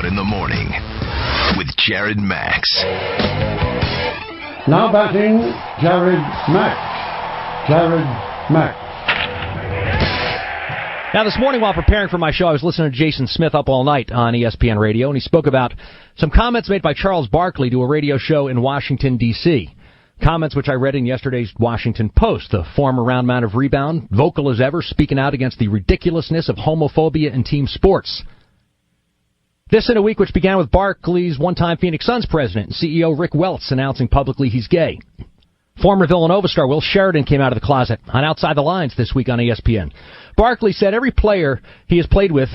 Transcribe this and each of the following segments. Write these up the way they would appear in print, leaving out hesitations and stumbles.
Out in the Morning with Jared Max. Now batting, Jared Max. Jared Max. Now, this morning while preparing for my show, I was listening to Jason Smith up all night on ESPN Radio, and he spoke about some comments made by Charles Barkley to a radio show in Washington, D.C. Comments which I read in yesterday's Washington Post. The former round man of rebound, vocal as ever, speaking out against the ridiculousness of homophobia in team sports. This in a week which began with Barkley's one-time Phoenix Suns president and CEO Rick Welts announcing publicly he's gay. Former Villanova star Will Sheridan came out of the closet on Outside the Lines this week on ESPN. Barkley said every player he has played with,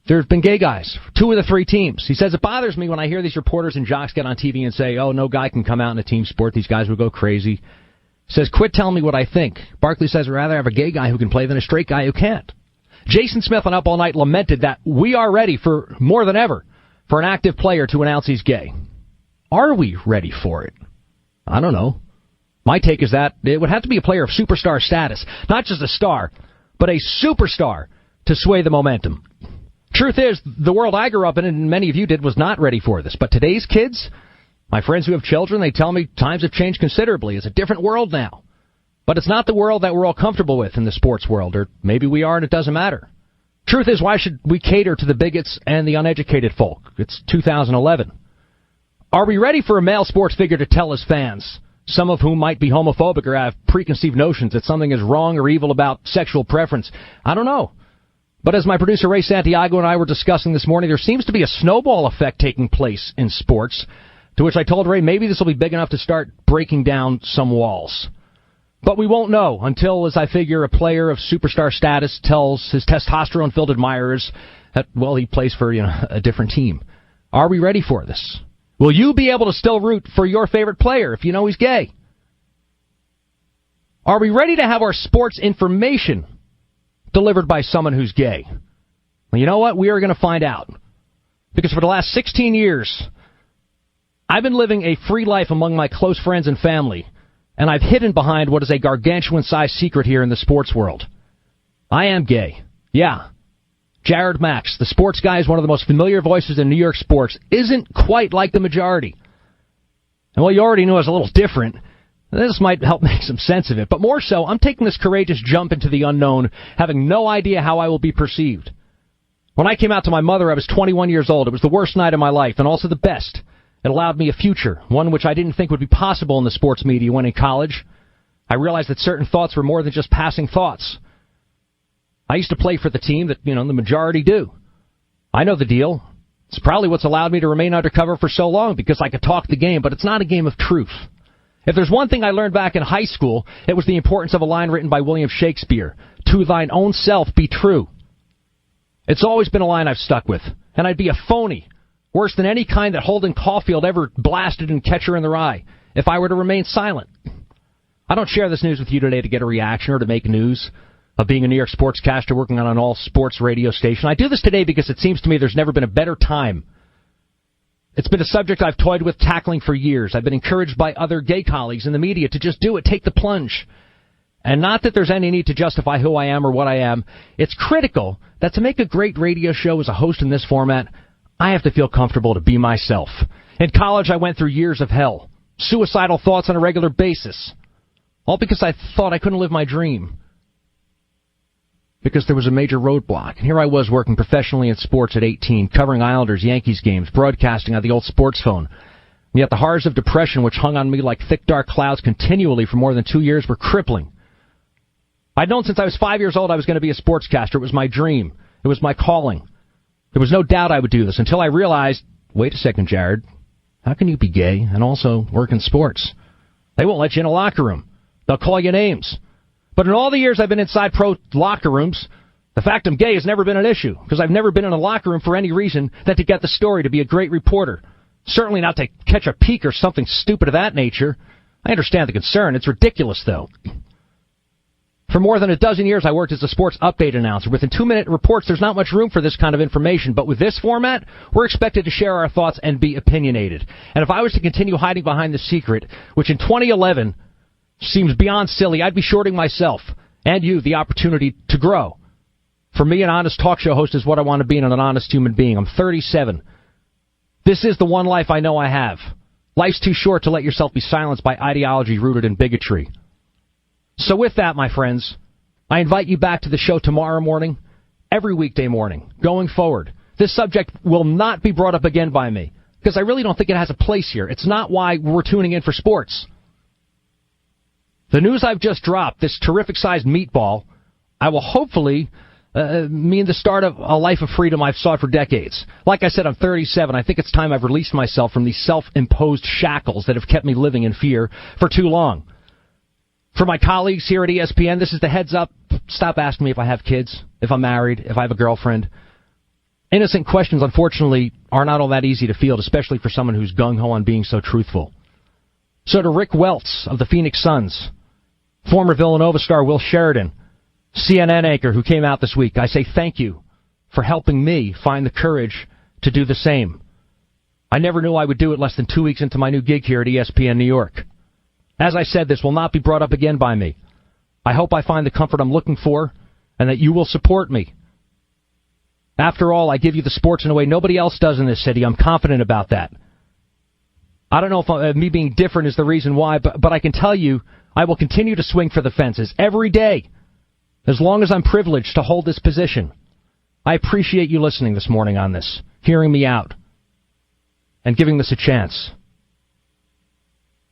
there's been gay guys, 2 of the 3 teams. He says, it bothers me when I hear these reporters and jocks get on TV and say, oh, no guy can come out in a team sport. These guys would go crazy. He says, quit telling me what I think. Barkley says, I'd rather have a gay guy who can play than a straight guy who can't. Jason Smith on Up All Night lamented that we are ready for, more than ever, for an active player to announce he's gay. Are we ready for it? I don't know. My take is that it would have to be a player of superstar status, not just a star, but a superstar to sway the momentum. Truth is, the world I grew up in, and many of you did, was not ready for this. But today's kids, my friends who have children, they tell me times have changed considerably. It's a different world now. But it's not the world that we're all comfortable with in the sports world, or maybe we are and it doesn't matter. Truth is, why should we cater to the bigots and the uneducated folk? It's 2011. Are we ready for a male sports figure to tell his fans, some of whom might be homophobic or have preconceived notions that something is wrong or evil about sexual preference? I don't know. But as my producer Ray Santiago and I were discussing this morning, there seems to be a snowball effect taking place in sports, to which I told Ray maybe this will be big enough to start breaking down some walls. But we won't know until, as I figure, a player of superstar status tells his testosterone-filled admirers that, well, he plays for, a different team. Are we ready for this? Will you be able to still root for your favorite player if you know he's gay? Are we ready to have our sports information delivered by someone who's gay? Well, you know what? We are going to find out. Because for the last 16 years, I've been living a free life among my close friends and family, and I've hidden behind what is a gargantuan-sized secret here in the sports world. I am gay. Yeah. Jared Max, the sports guy, is one of the most familiar voices in New York sports, isn't quite like the majority. And while you already knew I was a little different, this might help make some sense of it. But more so, I'm taking this courageous jump into the unknown, having no idea how I will be perceived. When I came out to my mother, I was 21 years old. It was the worst night of my life, and also the best. It allowed me a future, one which I didn't think would be possible in the sports media when in college. I realized that certain thoughts were more than just passing thoughts. I used to play for the team that, the majority do. I know the deal. It's probably what's allowed me to remain undercover for so long, because I could talk the game, but it's not a game of truth. If there's one thing I learned back in high school, it was the importance of a line written by William Shakespeare. To thine own self be true. It's always been a line I've stuck with, and I'd be a phony, worse than any kind that Holden Caulfield ever blasted in Catcher in the Rye, if I were to remain silent. I don't share this news with you today to get a reaction or to make news of being a New York sportscaster working on an all-sports radio station. I do this today because it seems to me there's never been a better time. It's been a subject I've toyed with tackling for years. I've been encouraged by other gay colleagues in the media to just do it, take the plunge. And not that there's any need to justify who I am or what I am. It's critical that to make a great radio show as a host in this format, I have to feel comfortable to be myself. In college, I went through years of hell, suicidal thoughts on a regular basis, all because I thought I couldn't live my dream, because there was a major roadblock. And here I was working professionally in sports at 18, covering Islanders, Yankees games, broadcasting on the old sports phone. And yet the horrors of depression, which hung on me like thick, dark clouds continually for more than 2 years, were crippling. I'd known since I was 5 years old I was going to be a sportscaster. It was my dream. It was my calling. There was no doubt I would do this until I realized, wait a second, Jared, how can you be gay and also work in sports? They won't let you in a locker room. They'll call you names. But in all the years I've been inside pro locker rooms, the fact I'm gay has never been an issue, because I've never been in a locker room for any reason than to get the story, to be a great reporter. Certainly not to catch a peek or something stupid of that nature. I understand the concern. It's ridiculous, though. For more than a dozen years, I worked as a sports update announcer. Within 2-minute reports, there's not much room for this kind of information. But with this format, we're expected to share our thoughts and be opinionated. And if I was to continue hiding behind the secret, which in 2011 seems beyond silly, I'd be shorting myself and you the opportunity to grow. For me, an honest talk show host is what I want to be, and an honest human being. I'm 37. This is the one life I know I have. Life's too short to let yourself be silenced by ideology rooted in bigotry. So with that, my friends, I invite you back to the show tomorrow morning, every weekday morning, going forward. This subject will not be brought up again by me, because I really don't think it has a place here. It's not why we're tuning in for sports. The news I've just dropped, this terrific-sized meatball, I will hopefully mean the start of a life of freedom I've sought for decades. Like I said, I'm 37. I think it's time I've released myself from these self-imposed shackles that have kept me living in fear for too long. For my colleagues here at ESPN, this is the heads up. Stop asking me if I have kids, if I'm married, if I have a girlfriend. Innocent questions, unfortunately, are not all that easy to field, especially for someone who's gung-ho on being so truthful. So to Rick Welts of the Phoenix Suns, former Villanova star Will Sheridan, CNN anchor who came out this week, I say thank you for helping me find the courage to do the same. I never knew I would do it less than 2 weeks into my new gig here at ESPN New York. As I said, this will not be brought up again by me. I hope I find the comfort I'm looking for and that you will support me. After all, I give you the sports in a way nobody else does in this city. I'm confident about that. I don't know if me being different is the reason why, but I can tell you I will continue to swing for the fences every day as long as I'm privileged to hold this position. I appreciate you listening this morning on this, hearing me out, and giving this a chance.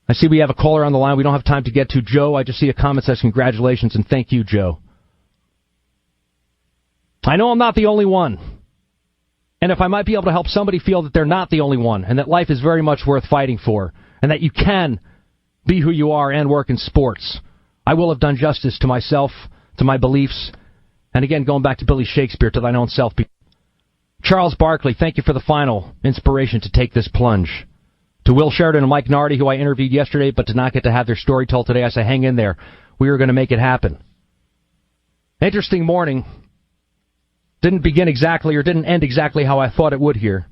I see we have a caller on the line we don't have time to get to. Joe, I just see a comment that says congratulations, and thank you, Joe. I know I'm not the only one. And if I might be able to help somebody feel that they're not the only one, and that life is very much worth fighting for, and that you can be who you are and work in sports, I will have done justice to myself, to my beliefs, and again, going back to Billy Shakespeare, to thine own self. Charles Barkley, thank you for the final inspiration to take this plunge. To Will Sheridan and Mike Nardi, who I interviewed yesterday but did not get to have their story told today, I say, hang in there. We are going to make it happen. Interesting morning. Didn't begin exactly or didn't end exactly how I thought it would here.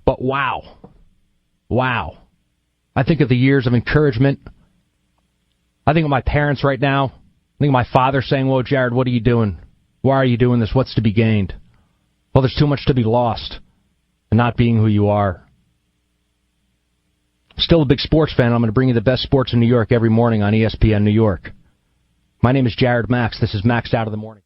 But wow. Wow. I think of the years of encouragement. I think of my parents right now. I think of my father saying, whoa, Jared, what are you doing? Why are you doing this? What's to be gained? Well, there's too much to be lost in not being who you are. Still a big sports fan. I'm going to bring you the best sports in New York every morning on ESPN New York. My name is Jared Max. This is Maxed Out of the Morning.